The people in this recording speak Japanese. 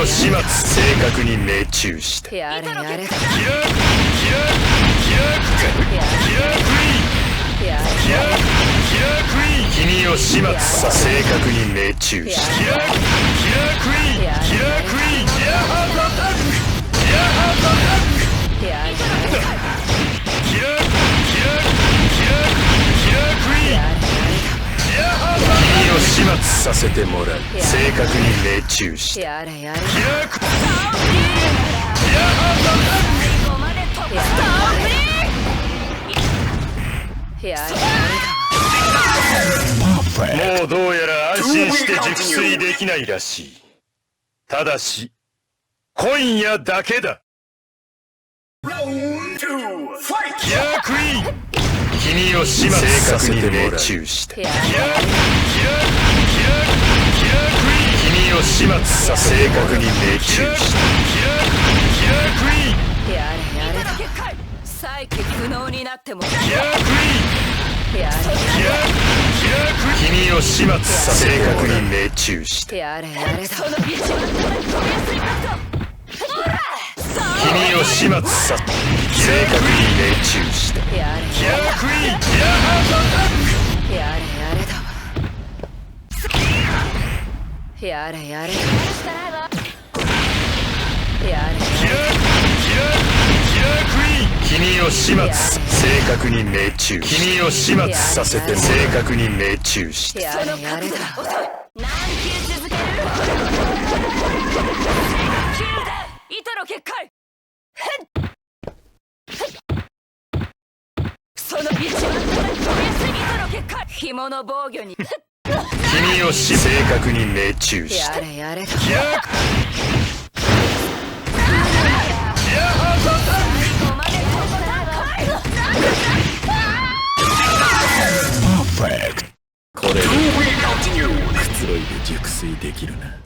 を始末。正確に命中した。やれやれだ。君を始末さ。正確に命中した。君を始末させてもらう。正確に命中した。やれやれ。もうどうやら安心して熟睡できないらしい。ただし今夜だけだ。君を始末させて命中した。君を始末さ。正確に命中した。やれやれだ。再起不能になっても。君を始末さ。正確に命中した。やれやれだ。君を始末さ。正確に命中した。やれやれだ。やれやれ。君を始末。正確に命中。君を始末させて正確に命中した。やれやれだ。何球続ける？糸の結界。その一番糸の結界。紐の防御に。君を正確に命中した。やれやれだ。これでくつろいで熟睡できるな。